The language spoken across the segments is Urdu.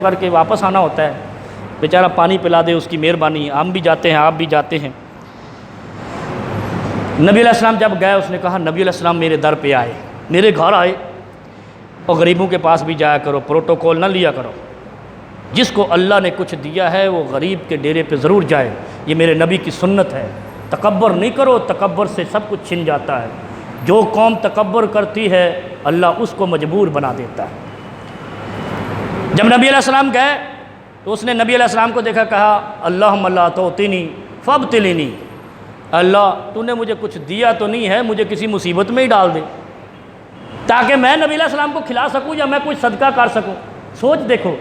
کر کے واپس آنا ہوتا ہے، بیچارہ پانی پلا دے، اس کی مہربانی، ہم بھی جاتے ہیں، آپ بھی جاتے ہیں۔ نبی علیہ السلام جب گئے، اس نے کہا نبی علیہ السلام میرے در پہ آئے، میرے گھر آئے، اور غریبوں کے پاس بھی جایا کرو، پروٹوکول نہ لیا کرو، جس کو اللہ نے کچھ دیا ہے وہ غریب کے ڈیرے پہ ضرور جائے، یہ میرے نبی کی سنت ہے۔ تکبر نہیں کرو، تکبر سے سب کچھ چھن جاتا ہے، جو قوم تکبر کرتی ہے اللہ اس کو مجبور بنا دیتا ہے۔ جب نبی علیہ السلام گئے تو اس نے نبی علیہ السلام کو دیکھا، کہا اللہم لا تعطنی فابتلنی، اللہ تو نے مجھے کچھ دیا تو نہیں ہے، مجھے کسی مصیبت میں ہی ڈال دے تاکہ میں نبی علیہ السلام کو کھلا سکوں یا میں کوئی صدقہ کر سکوں۔ سوچ دیکھو،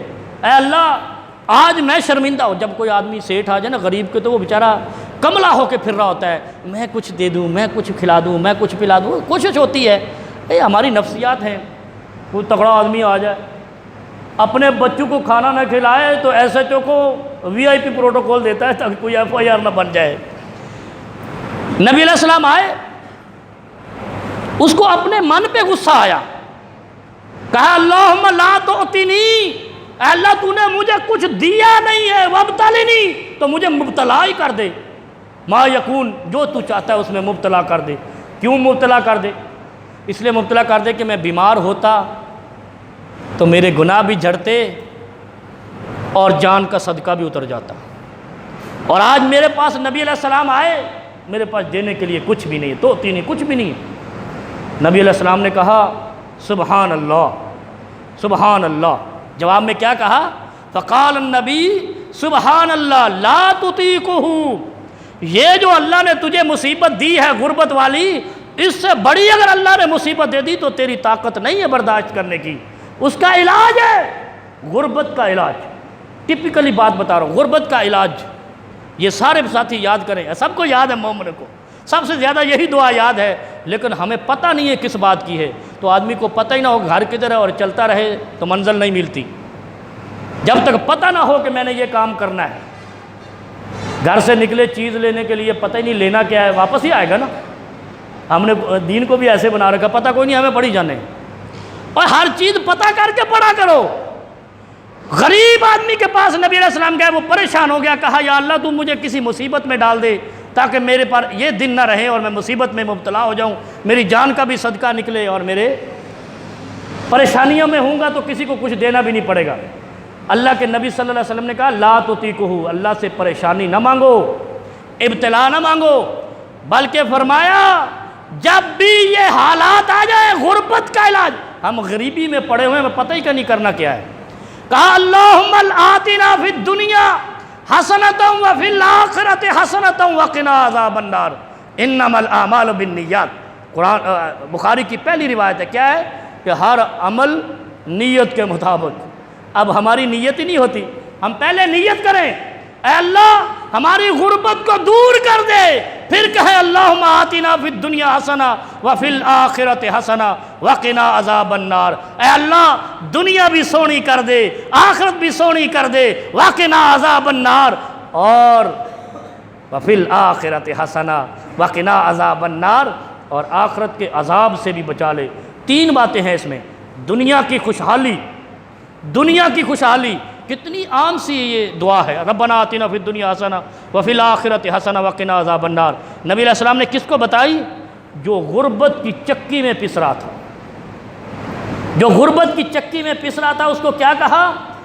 اے اللہ آج میں شرمندہ ہوں۔ جب کوئی آدمی سیٹھ آ جائے نا غریب کے، تو وہ بیچارہ کملا ہو کے پھر رہا ہوتا ہے، میں کچھ دے دوں، میں کچھ کھلا دوں، میں کچھ پلا دوں، کوشش ہوتی ہے۔ یہ ہماری نفسیات ہیں۔ کوئی تگڑا آدمی آ جائے، اپنے بچوں کو کھانا نہ کھلائے تو ایس ایچ او کو وی آئی پی پروٹوکول دیتا ہے تاکہ کوئی ایف آئی آر نہ بن جائے۔ نبی علیہ السلام آئے، اس کو اپنے من پہ غصہ آیا، کہا اللہم لا تعطنی، اے اللہ تو نے مجھے کچھ دیا نہیں ہے، وابتلنی تو مجھے مبتلا ہی کر دے، ما یکون جو تو چاہتا ہے اس میں مبتلا کر دے۔ کیوں مبتلا کر دے؟ اس لیے مبتلا کر دے کہ میں بیمار ہوتا تو میرے گناہ بھی جھڑتے اور جان کا صدقہ بھی اتر جاتا، اور آج میرے پاس نبی علیہ السلام آئے، میرے پاس دینے کے لیے کچھ بھی نہیں، تو نہیں کچھ بھی نہیں۔ نبی علیہ السلام نے کہا سبحان اللہ سبحان اللہ۔ جواب میں کیا کہا؟ فقال النبی سبحان اللہ لا تطیقہ، یہ جو اللہ نے تجھے مصیبت دی ہے غربت والی، اس سے بڑی اگر اللہ نے مصیبت دے دی تو تیری طاقت نہیں ہے برداشت کرنے کی۔ اس کا علاج ہے غربت کا علاج۔ ٹپیکلی بات بتا رہا ہوں، غربت کا علاج یہ سارے ساتھی یاد کریں، سب کو یاد ہے، مومن کو سب سے زیادہ یہی دعا یاد ہے، لیکن ہمیں پتہ نہیں ہے کس بات کی ہے۔ تو آدمی کو پتہ ہی نہ ہو گھر کدھر ہے اور چلتا رہے تو منزل نہیں ملتی۔ جب تک پتہ نہ ہو کہ میں نے یہ کام کرنا ہے، گھر سے نکلے چیز لینے کے لیے پتہ ہی نہیں لینا کیا ہے، واپس ہی آئے گا نا۔ ہم نے دین کو بھی ایسے بنا رکھا، پتہ کوئی نہیں، ہمیں پڑھی جانے، اور ہر چیز پتہ کر کے پڑھا کرو۔ غریب آدمی کے پاس نبی علیہ السلام گئے، وہ پریشان ہو گیا، کہا یا اللہ تو مجھے کسی مصیبت میں ڈال دے تاکہ میرے پر یہ دن نہ رہے اور میں مصیبت میں مبتلا ہو جاؤں، میری جان کا بھی صدقہ نکلے اور میرے پریشانیوں میں ہوں گا تو کسی کو کچھ دینا بھی نہیں پڑے گا۔ اللہ کے نبی صلی اللہ علیہ وسلم نے کہا لا تطیقہ، اللہ سے پریشانی نہ مانگو، ابتلا نہ مانگو، بلکہ فرمایا جب بھی یہ حالات آ جائے غربت کا علاج، ہم غریبی میں پڑے ہوئے ہیں، ہمیں پتہ ہی کا نہیں کرنا کیا ہے، کہا اللہم آتنا فی الدنیا حسنۃ وفی الآخرۃ حسنۃ وقنا عذاب النار انما الاعمال بالنیات۔ قرآن بخاری کی پہلی روایت ہے، کیا ہے کہ ہر عمل نیت کے مطابق۔ اب ہماری نیت ہی نہیں ہوتی، ہم پہلے نیت کریں اے اللہ ہماری غربت کو دور کر دے، پھر کہیں اللہم آتنا فی الدنیا حسنہ وفی الآخرۃ حسنہ وقنا عذاب النار، اے اللہ دنیا بھی سونی کر دے، آخرت بھی سونی کر دے، وقنا عذاب النار، اور وفی الآخرۃ حسنہ وقنا عذاب النار، اور آخرت کے عذاب سے بھی بچا لے۔ تین باتیں ہیں اس میں، دنیا کی خوشحالی، دنیا کی خوشحالی کتنی عام سی یہ دعا ہے، ربنا آتنا فی الدنیا حسنہ وفی الآخرۃ حسنہ وقنا عذاب النار۔ نبی علیہ السلام نے کس کو بتائی؟ جو غربت کی چکی میں پس رہا تھا، جو غربت کی چکی میں پس رہا تھا، اس کو کیا کہا؟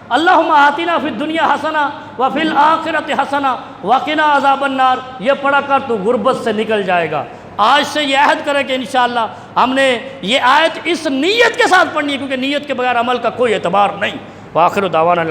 اللہم آتنا فی الدنیا حسنہ وفی الآخرۃ حسنہ وقنا عذاب النار۔ یہ پڑھا کر تو غربت سے نکل جائے گا۔ آج سے یہ عہد کریں کہ انشاءاللہ ہم نے یہ آیت اس نیت کے ساتھ پڑھنی ہے، کیونکہ نیت کے بغیر عمل کا کوئی اعتبار نہیں۔ وآخر دعوانا